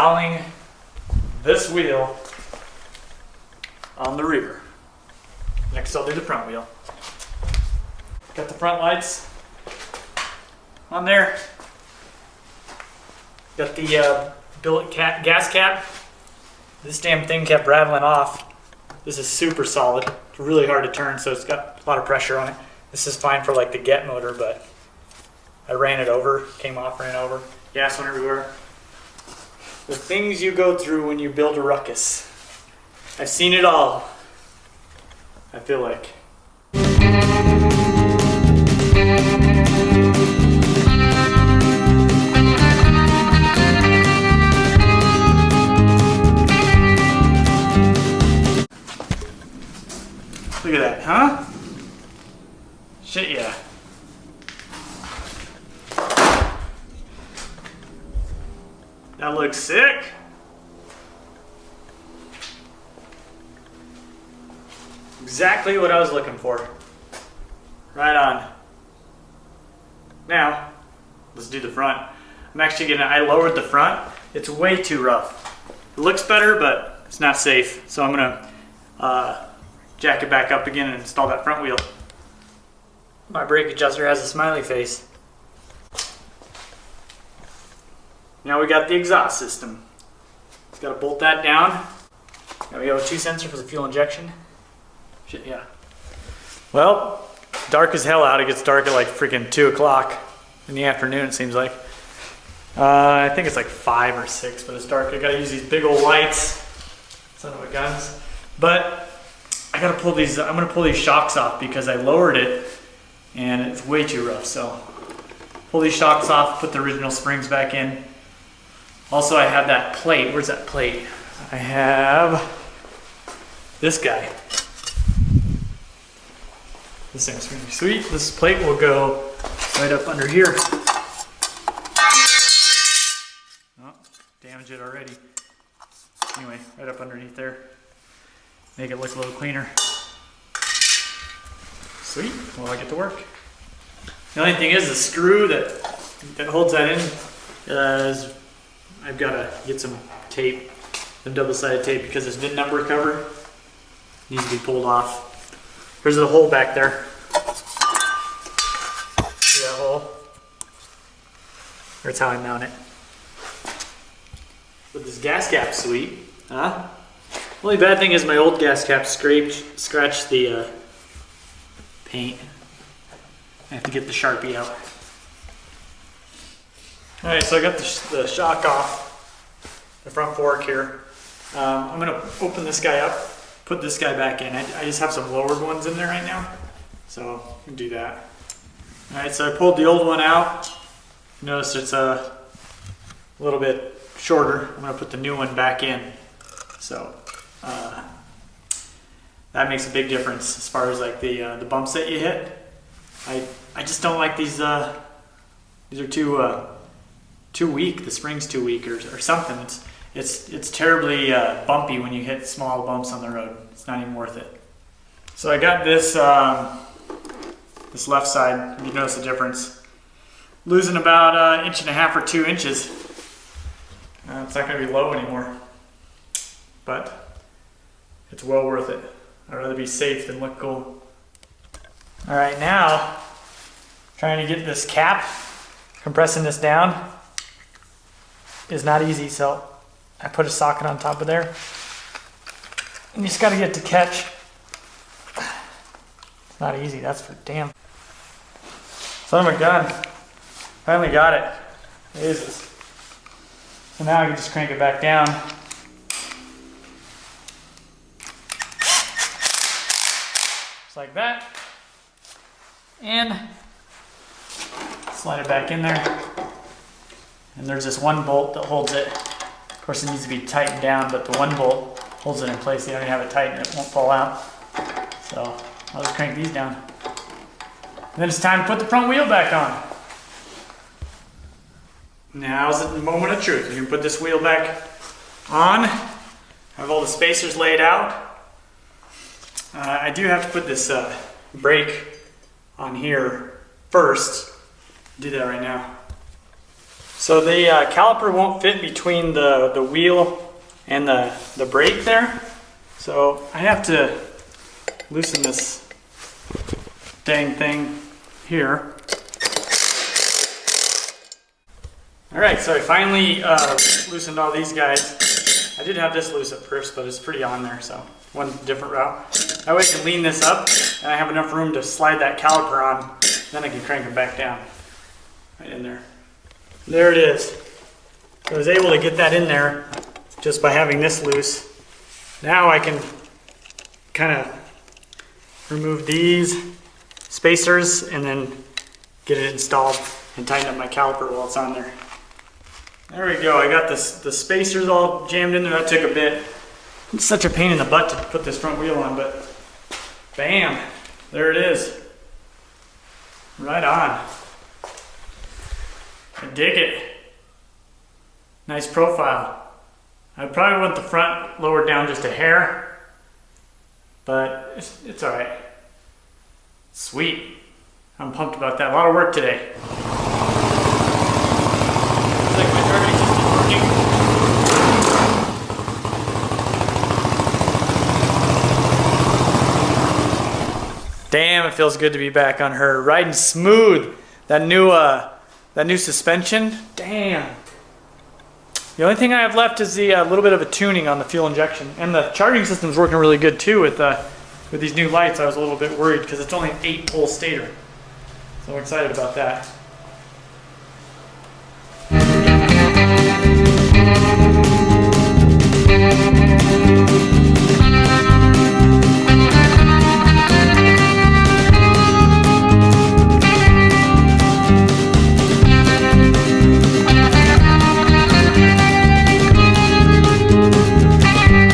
installing this wheel on the rear. Next I'll do the front wheel. Got the front lights on there. Got the billet gas cap. This damn thing kept rattling off. This is super solid. It's really hard to turn, so it's got a lot of pressure on it. This is fine for like the get motor, but I ran it over, came off, ran over. Gas went everywhere. The things you go through when you build a ruckus. I've seen it all, I feel like. Look at that, huh? Shit, yeah. That looks sick. Exactly what I was looking for. Right on. Now, let's do the front. I'm actually I lowered the front. It's way too rough. It looks better, but it's not safe. So I'm gonna jack it back up again and install that front wheel. My brake adjuster has a smiley face. Now we got the exhaust system. Just gotta bolt that down. Now we have a 2 sensor for the fuel injection. Shit, yeah. Well, dark as hell out. It gets dark at like freaking 2 o'clock in the afternoon, it seems like. I think it's like 5 or 6, but it's dark. I gotta use these big old lights. Son of a guns. But I gotta pull these, I'm gonna pull these shocks off because I lowered it and it's way too rough. So pull these shocks off, put the original springs back in. Also, I have that plate. Where's that plate? I have this guy. This thing's gonna be sweet. This plate will go right up under here. Oh, damaged it already. Anyway, right up underneath there. Make it look a little cleaner. Sweet. Well, I get to work. The only thing is the screw that holds that in is I've got to get some tape, some double-sided tape, because this VIN number cover needs to be pulled off. There's a hole back there. See that hole? That's how I mount it. But this gas cap's sweet, huh? Only bad thing is my old gas cap scratched the paint. I have to get the Sharpie out. Alright, so I got the shock off, the front fork here. I'm going to open this guy up, put this guy back in. I just have some lowered ones in there right now, so I can do that. Alright, so I pulled the old one out. Notice it's a little bit shorter. I'm going to put the new one back in. So that makes a big difference as far as like the bumps that you hit. I just don't like these. These are too weak. The spring's too weak or something. It's terribly bumpy when you hit small bumps on the road. It's not even worth it. So I got this this left side. You notice the difference. Losing about 1.5 inches or 2 inches. It's not going to be low anymore, but it's well worth it. I'd rather be safe than look cool. All right, now trying to get this cap, compressing this down is not easy. So I put a socket on top of there, and you just got to get it to catch. It's not easy, that's for damn. Son of a gun, finally got it. Jesus. So now I can just crank it back down. Just like that. And slide it back in there. And there's this one bolt that holds it. Of course it needs to be tightened down, but the one bolt holds it in place. You don't even have it tightened, it won't fall out. So I'll just crank these down. And then it's time to put the front wheel back on. Now's the moment of truth. You can put this wheel back on. Have all the spacers laid out. I do have to put this brake on here first. Do that right now. So the caliper won't fit between the wheel and the brake there. So I have to loosen this dang thing here. Alright, so I finally loosened all these guys. I did have this loose at first, but it's pretty on there, so one different route. That way I can lean this up, and I have enough room to slide that caliper on, then I can crank it back down. Right in there. There it is. I was able to get that in there just by having this loose. Now I can kind of remove these spacers and then get it installed and tighten up my caliper while it's on there. There we go. I got the spacers all jammed in there. That took a bit. It's such a pain in the butt to put this front wheel on, but bam, there it is. Right on. I dig it. Nice profile. I probably want the front lowered down just a hair, but it's all right. Sweet. I'm pumped about that. A lot of work today. Looks like my targeting system is working. Damn, it feels good to be back on her. Riding smooth. That new suspension. Damn. The only thing I have left is the little bit of a tuning on the fuel injection, and the charging system's working really good too with these new lights. I was a little bit worried because it's only an 8-pole stator, so I'm excited about that.